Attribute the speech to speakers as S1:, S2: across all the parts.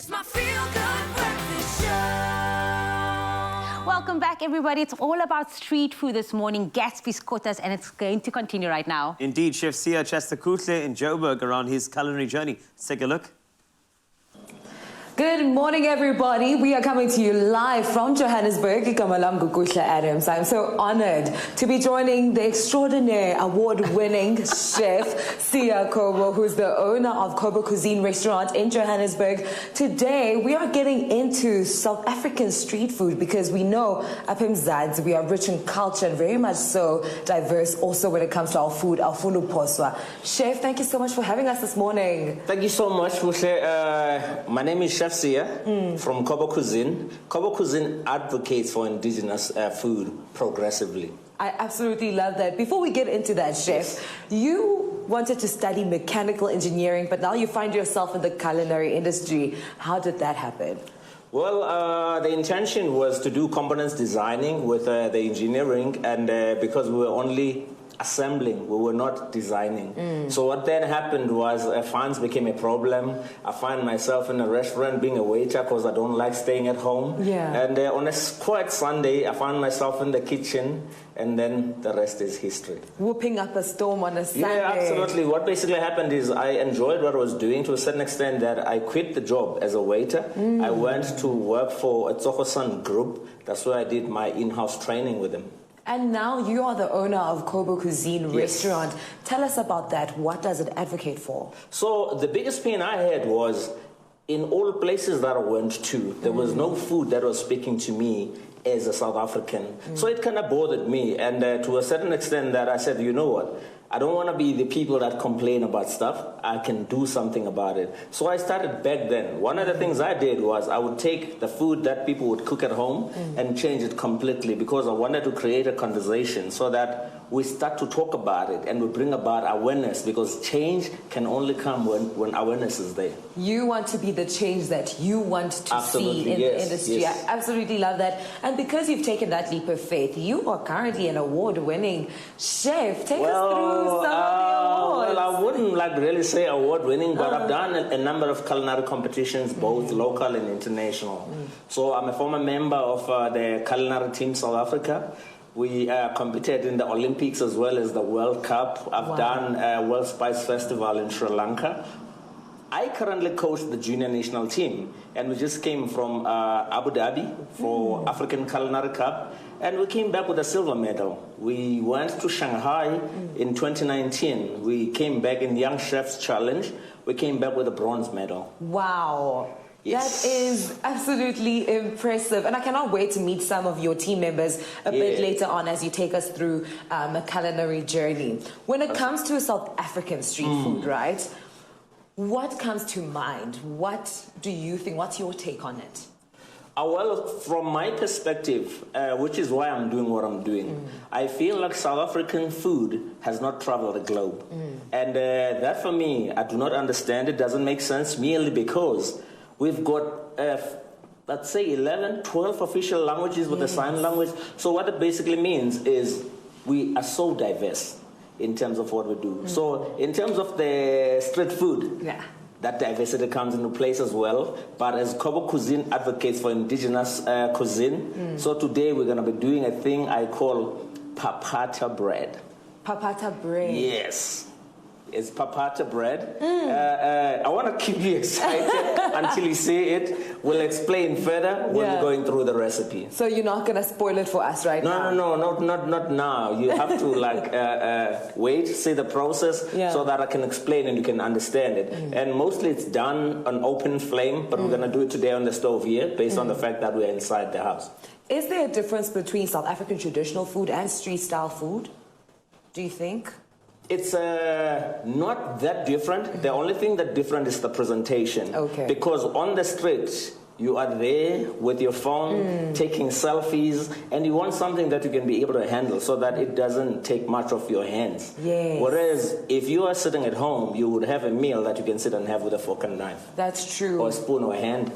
S1: It's my feel-good breakfast show.
S2: Welcome back, everybody. It's all about street food this morning, Gatsby's Kotas, and it's going to continue right now.
S3: Indeed, Chef Sia Chastakutle in Joburg around his culinary journey. Let's take a look.
S4: Good morning, everybody. We are coming to you live from Johannesburg. Adams. I'm so honored to be joining the extraordinary award-winning chef, Sia Kobo, who's the owner of Kobo Cuisine restaurant in Johannesburg. Today, we are getting into South African street food because we know up in Zads, we are rich in culture and very much so diverse also when it comes to our food, our fulu poswa. Chef, thank you so much for having us this morning.
S5: Thank you so much, Mushe. My name is Chef Sia from Kobo Cuisine. Kobo Cuisine advocates for indigenous food progressively.
S4: I absolutely love that. Before we get into that, Chef, you wanted to study mechanical engineering, but now you find yourself in the culinary industry. How did that happen?
S5: Well, the intention was to do components designing with the engineering, and because we were only assembling, we were not designing. So what then happened was funds became a problem. I find myself in a restaurant being a waiter because I don't like staying at home.
S4: Yeah.
S5: And on a quiet Sunday, I found myself in the kitchen, and then the rest is history.
S4: Whooping up a storm on a Sunday.
S5: Yeah, absolutely. What basically happened is I enjoyed what I was doing to a certain extent that I quit the job as a waiter. I went to work for a Tsokosan group. That's where I did my in-house training with them.
S4: And now you are the owner of Kobo Cuisine restaurant. Tell us about that. What does it advocate for?
S5: So the biggest pain I had was in all places that I went to, there was no food that was speaking to me as a South African. So it kind of bothered me. And to a certain extent that I said, you know what? I don't want to be the people that complain about stuff. I can do something about it. So I started back then. One of the things I did was I would take the food that people would cook at home and change it completely because I wanted to create a conversation so that we start to talk about it and we bring about awareness because change can only come when awareness is there.
S4: You want to be the change that you want to see in the industry.
S5: Yes.
S4: I absolutely love that. And because you've taken that leap of faith, you are currently an award-winning chef. Take us through some of the awards.
S5: Well, I wouldn't like really say award-winning, but I've done a number of culinary competitions, both local and international. So I'm a former member of the culinary team South Africa. We competed in the Olympics as well as the World Cup. I've done World Spice Festival in Sri Lanka. I currently coach the junior national team, and we just came from Abu Dhabi for African Culinary Cup, and we came back with a silver medal. We went to Shanghai in 2019. We came back in Young Chefs Challenge. We came back with a bronze medal.
S4: Wow.
S5: Yes.
S4: That is absolutely impressive. And I cannot wait to meet some of your team members a bit later on as you take us through a culinary journey. When it comes to South African street food, right? What comes to mind? What do you think? What's your take on it?
S5: Well, from my perspective, which is why I'm doing what I'm doing, I feel like South African food has not traveled the globe. And that for me, I do not understand. It doesn't make sense merely because we've got, let's say, 11, 12 official languages with the sign language. So what it basically means is we are so diverse in terms of what we do. So in terms of the street food, that diversity comes into place as well. But as Kobo Cuisine advocates for indigenous cuisine, so today we're going to be doing a thing I call Papata Bread.
S4: Papata Bread.
S5: Yes. It's Papata Bread. I want to keep you excited until you see it. We'll explain further when we're going through the recipe.
S4: So you're not going to spoil it for us right now?
S5: No, not now. You have to wait, see the process so that I can explain and you can understand it. And mostly it's done on open flame, but we're going to do it today on the stove here based on the fact that we're inside the house.
S4: Is there a difference between South African traditional food and street style food? Do you think?
S5: It's not that different. The only thing that's different is the presentation.
S4: Okay.
S5: Because on the street, you are there with your phone, taking selfies, and you want something that you can be able to handle so that it doesn't take much of your hands.
S4: Yes.
S5: Whereas if you are sitting at home, you would have a meal that you can sit and have with a fork and knife.
S4: That's true.
S5: Or a spoon or a hand.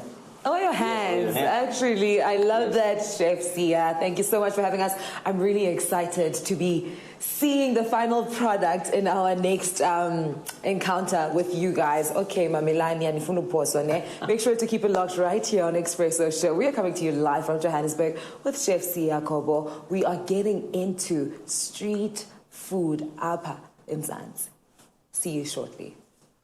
S4: Oh, your hands. Actually, I love that, Chef Sia. Thank you so much for having us. I'm really excited to be seeing the final product in our next encounter with you guys. Okay, Mamelani and Ifunuposone. Make sure to keep it locked right here on Expresso Show. We are coming to you live from Johannesburg with Chef Sia Kobo. We are getting into street food, Apa in Zanzi. See you shortly.